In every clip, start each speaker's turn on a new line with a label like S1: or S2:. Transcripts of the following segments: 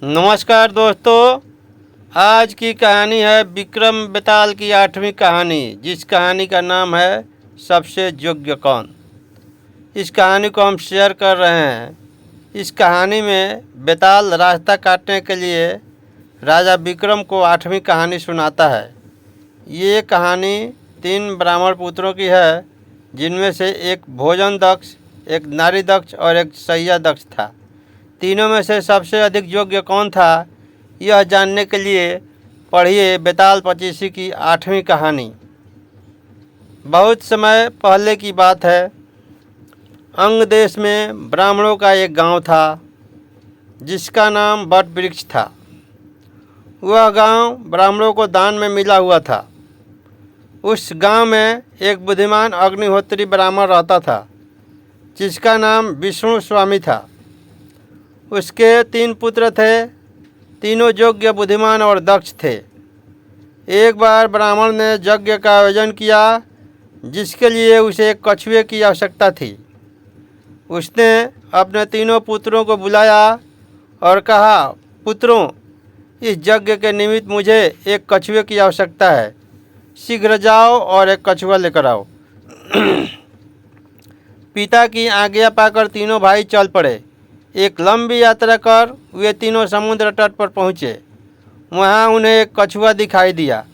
S1: नमस्कार दोस्तों। आज की कहानी है विक्रम बेताल की 8वीं कहानी, जिस कहानी का नाम है सबसे योग्य कौन। इस कहानी को हम शेयर कर रहे हैं। इस कहानी में बेताल रास्ता काटने के लिए राजा विक्रम को 8वीं कहानी सुनाता है। ये कहानी 3 ब्राह्मण पुत्रों की है, जिनमें से एक भोजन दक्ष, एक नारी दक्ष और एक शैया दक्ष था। तीनों में से सबसे अधिक योग्य कौन था, यह जानने के लिए पढ़िए बेताल पचीसी की 8वीं कहानी। बहुत समय पहले की बात है। अंग देश में ब्राह्मणों का एक गांव था, जिसका नाम बट वृक्ष था। वह गांव ब्राह्मणों को दान में मिला हुआ था। उस गांव में एक बुद्धिमान अग्निहोत्री ब्राह्मण रहता था, जिसका नाम विष्णु स्वामी था। उसके 3 पुत्र थे। तीनों योग्य, बुद्धिमान और दक्ष थे। एक बार ब्राह्मण ने यज्ञ का आयोजन किया, जिसके लिए उसे एक कछुए की आवश्यकता थी। उसने अपने तीनों पुत्रों को बुलाया और कहा, पुत्रों, इस यज्ञ के निमित्त मुझे एक कछुए की आवश्यकता है। शीघ्र जाओ और एक कछुआ लेकर आओ। पिता की आज्ञा पाकर तीनों भाई चल पड़े। एक लंबी यात्रा कर वे तीनों समुद्र तट पर पहुँचे। वहाँ उन्हें एक कछुआ दिखाई दिया।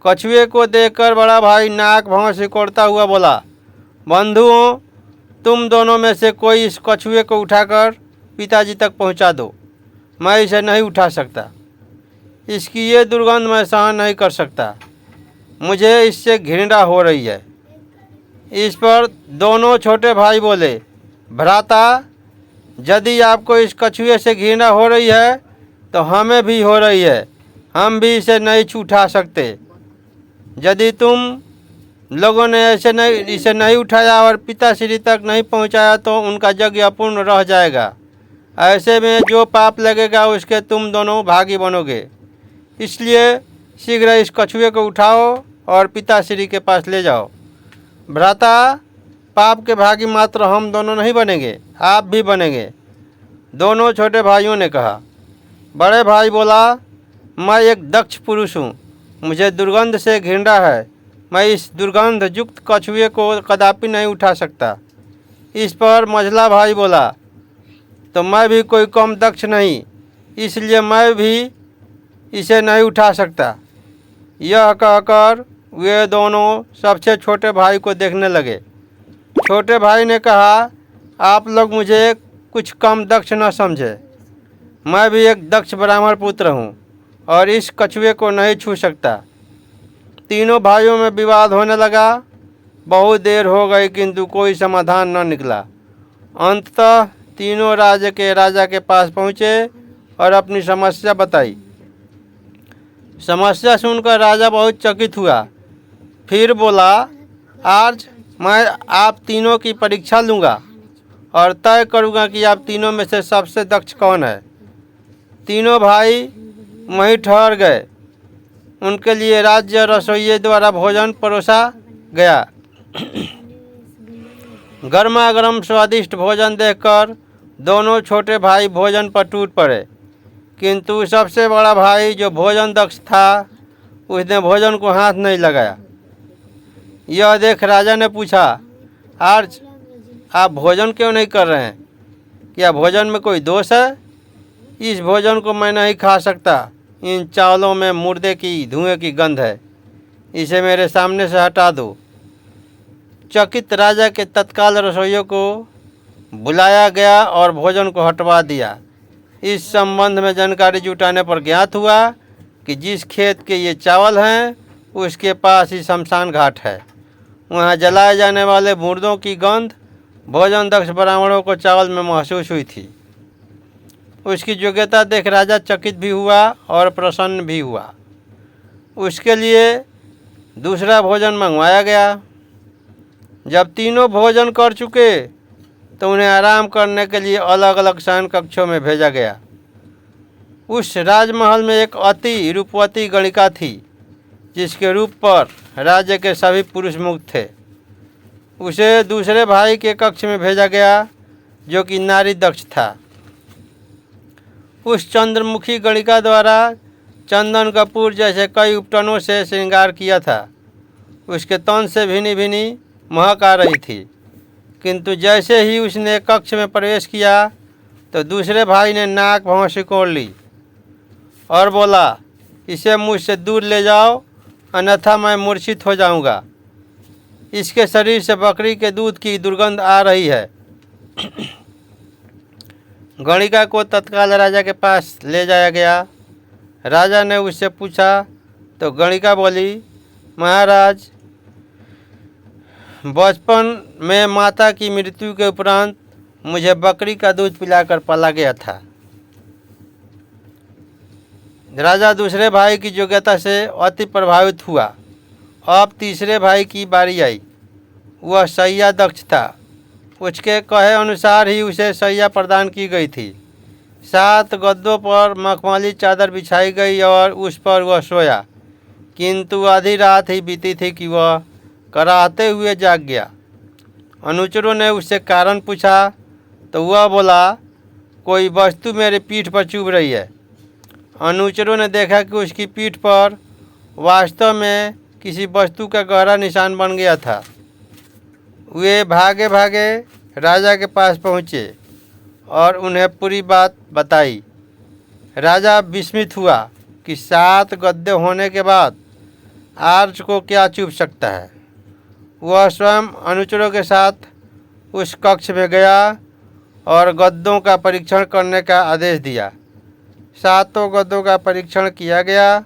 S1: कछुए को देखकर बड़ा भाई नाक भौं सिकोड़ता हुआ बोला, बंधुओं, तुम दोनों में से कोई इस कछुए को उठाकर पिताजी तक पहुँचा दो। मैं इसे नहीं उठा सकता। इसकी ये दुर्गंध मैं सहन नहीं कर सकता। मुझे इससे घृणा हो रही है। इस पर दोनों छोटे भाई बोले, भ्राता, यदि आपको इस कछुए से घृणा हो रही है तो हमें भी हो रही है। हम भी इसे नहीं उठा सकते। यदि तुम लोगों ने इसे नहीं उठाया और पिताश्री तक नहीं पहुंचाया तो उनका यज्ञ अपूर्ण रह जाएगा। ऐसे में जो पाप लगेगा उसके तुम दोनों भागी बनोगे। इसलिए शीघ्र इस कछुए को उठाओ और पिताश्री के पास ले जाओ। भ्राता, पाप के भागी मात्र हम दोनों नहीं बनेंगे, आप भी बनेंगे, दोनों छोटे भाइयों ने कहा। बड़े भाई बोला, मैं एक दक्ष पुरुष हूँ, मुझे दुर्गंध से घृणा है। मैं इस दुर्गंध युक्त कछुए को कदापि नहीं उठा सकता। इस पर मझला भाई बोला, तो मैं भी कोई कम दक्ष नहीं, इसलिए मैं भी इसे नहीं उठा सकता। यह कहकर वे दोनों सबसे छोटे भाई को देखने लगे। छोटे भाई ने कहा, आप लोग मुझे कुछ कम दक्ष न समझे। मैं भी एक दक्ष ब्राह्मण पुत्र हूँ और इस कछुए को नहीं छू सकता। तीनों भाइयों में विवाद होने लगा। बहुत देर हो गई, किंतु कोई समाधान न निकला। अंततः तीनों राज्य के राजा के पास पहुँचे और अपनी समस्या बताई। समस्या सुनकर राजा बहुत चकित हुआ। फिर बोला, आज मैं आप तीनों की परीक्षा लूँगा और तय करूँगा कि आप तीनों में से सबसे दक्ष कौन है। तीनों भाई वहीं ठहर गए। उनके लिए राज्य रसोइये द्वारा भोजन परोसा गया। गर्मा गर्म स्वादिष्ट भोजन देखकर दोनों छोटे भाई भोजन पर टूट पड़े, किंतु सबसे बड़ा भाई जो भोजन दक्ष था, उसने भोजन को हाथ नहीं लगाया। यह देख राजा ने पूछा, आज आप भोजन क्यों नहीं कर रहे हैं? क्या भोजन में कोई दोष है? इस भोजन को मैं नहीं खा सकता। इन चावलों में मुर्दे की धुएं की गंध है। इसे मेरे सामने से हटा दो। चकित राजा के तत्काल रसोइयों को बुलाया गया और भोजन को हटवा दिया। इस संबंध में जानकारी जुटाने पर ज्ञात हुआ कि जिस खेत के ये चावल हैं, उसके पास ही शमशान घाट है। वहाँ जलाए जाने वाले मुर्दों की गंध भोजन दक्ष ब्राह्मणों को चावल में महसूस हुई थी। उसकी योग्यता देख राजा चकित भी हुआ और प्रसन्न भी हुआ। उसके लिए दूसरा भोजन मंगवाया गया। जब तीनों भोजन कर चुके तो उन्हें आराम करने के लिए अलग अलग शयन कक्षों में भेजा गया। उस राजमहल में एक अति रूपवती गणिका थी, जिसके रूप पर राज्य के सभी पुरुष मुग्ध थे। उसे दूसरे भाई के कक्ष में भेजा गया, जो कि नारी दक्ष था। उस चंद्रमुखी गणिका द्वारा चंदन कपूर जैसे कई उपटनों से श्रृंगार किया था। उसके तन से भिनी भिनी महक आ रही थी, किंतु जैसे ही उसने कक्ष में प्रवेश किया तो दूसरे भाई ने नाक भौं सिकोड़ ली और बोला, इसे मुझसे दूर ले जाओ, अन्यथा मैं मूर्छित हो जाऊंगा। इसके शरीर से बकरी के दूध की दुर्गंध आ रही है। गणिका को तत्काल राजा के पास ले जाया गया। राजा ने उससे पूछा तो गणिका बोली, महाराज, बचपन में माता की मृत्यु के उपरांत मुझे बकरी का दूध पिलाकर पाला गया था। राजा दूसरे भाई की योग्यता से अति प्रभावित हुआ। अब तीसरे भाई की बारी आई। वह सैया दक्ष था। उसके कहे अनुसार ही उसे सैया प्रदान की गई थी। 7 गद्दों पर मखमली चादर बिछाई गई और उस पर वह सोया, किंतु आधी रात ही बीती थी कि वह कराहते हुए जाग गया। अनुचरों ने उससे कारण पूछा तो वह बोला, कोई वस्तु मेरे पीठ पर चुभ रही है। अनुचरों ने देखा कि उसकी पीठ पर वास्तव में किसी वस्तु का गहरा निशान बन गया था। वे भागे भागे राजा के पास पहुँचे और उन्हें पूरी बात बताई। राजा विस्मित हुआ कि 7 गद्दे होने के बाद आर्च को क्या चुभ सकता है। वह स्वयं अनुचरों के साथ उस कक्ष में गया और गद्दों का परीक्षण करने का आदेश दिया। 7 गद्दों का परीक्षण किया गया।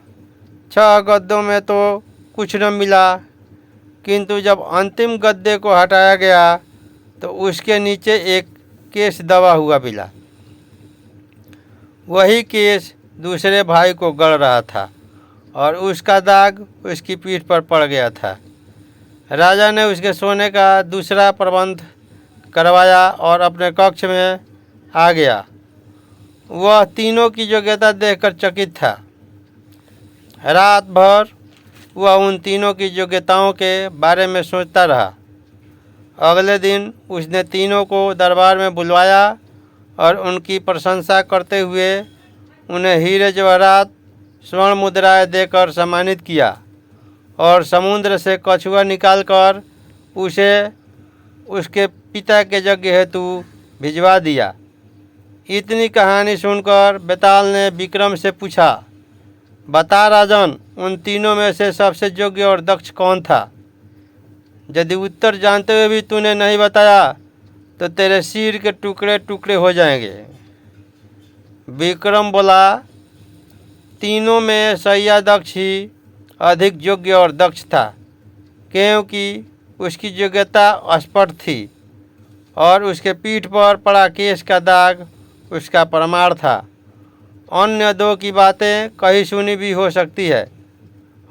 S1: 6 गद्दों में तो कुछ न मिला, किंतु जब अंतिम गद्दे को हटाया गया तो उसके नीचे एक केस दबा हुआ मिला। वही केस दूसरे भाई को गड़ रहा था और उसका दाग उसकी पीठ पर पड़ गया था। राजा ने उसके सोने का दूसरा प्रबंध करवाया और अपने कक्ष में आ गया। वह तीनों की योग्यता देखकर चकित था। रात भर वह उन तीनों की योग्यताओं के बारे में सोचता रहा। अगले दिन उसने तीनों को दरबार में बुलवाया और उनकी प्रशंसा करते हुए उन्हें हीरे जवाहरात स्वर्ण मुद्राएं देकर सम्मानित किया और समुद्र से कछुआ निकालकर उसे उसके पिता के यज्ञ हेतु भिजवा दिया। इतनी कहानी सुनकर बेताल ने विक्रम से पूछा, बता राजन, उन तीनों में से सबसे योग्य और दक्ष कौन था? यदि उत्तर जानते हुए भी तूने नहीं बताया तो तेरे सिर के टुकड़े टुकड़े हो जाएंगे। विक्रम बोला, तीनों में सैया दक्ष ही अधिक योग्य और दक्ष था, क्योंकि उसकी योग्यता स्पष्ट थी और उसके पीठ पर पड़ा केश का दाग उसका प्रमाण था। अन्य 2 की बातें कहीं सुनी भी हो सकती है।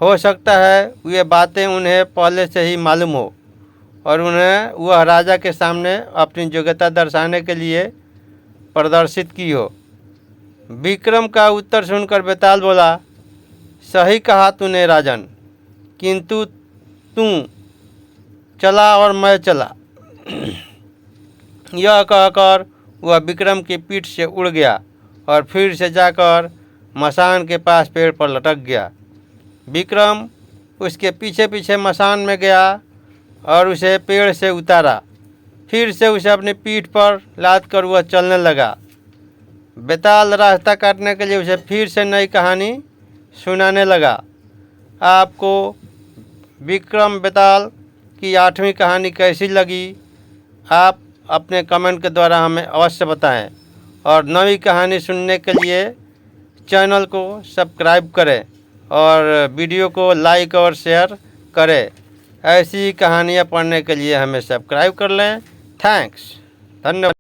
S1: हो सकता है ये बातें उन्हें पहले से ही मालूम हो और उन्हें वह राजा के सामने अपनी योग्यता दर्शाने के लिए प्रदर्शित की हो। विक्रम का उत्तर सुनकर बेताल बोला, सही कहा तूने राजन, किंतु तू चला और मैं चला। यह कहकर वह विक्रम की पीठ से उड़ गया और फिर से जाकर मसान के पास पेड़ पर लटक गया। विक्रम उसके पीछे पीछे मसान में गया और उसे पेड़ से उतारा। फिर से उसे अपनी पीठ पर लाद कर वह चलने लगा। बेताल रास्ता काटने के लिए उसे फिर से नई कहानी सुनाने लगा। आपको विक्रम बेताल की 8वीं कहानी कैसी लगी, आप अपने कमेंट के द्वारा हमें अवश्य बताएं और नई कहानी सुनने के लिए चैनल को सब्सक्राइब करें और वीडियो को लाइक और शेयर करें। ऐसी कहानियाँ पढ़ने के लिए हमें सब्सक्राइब कर लें। थैंक्स, धन्यवाद।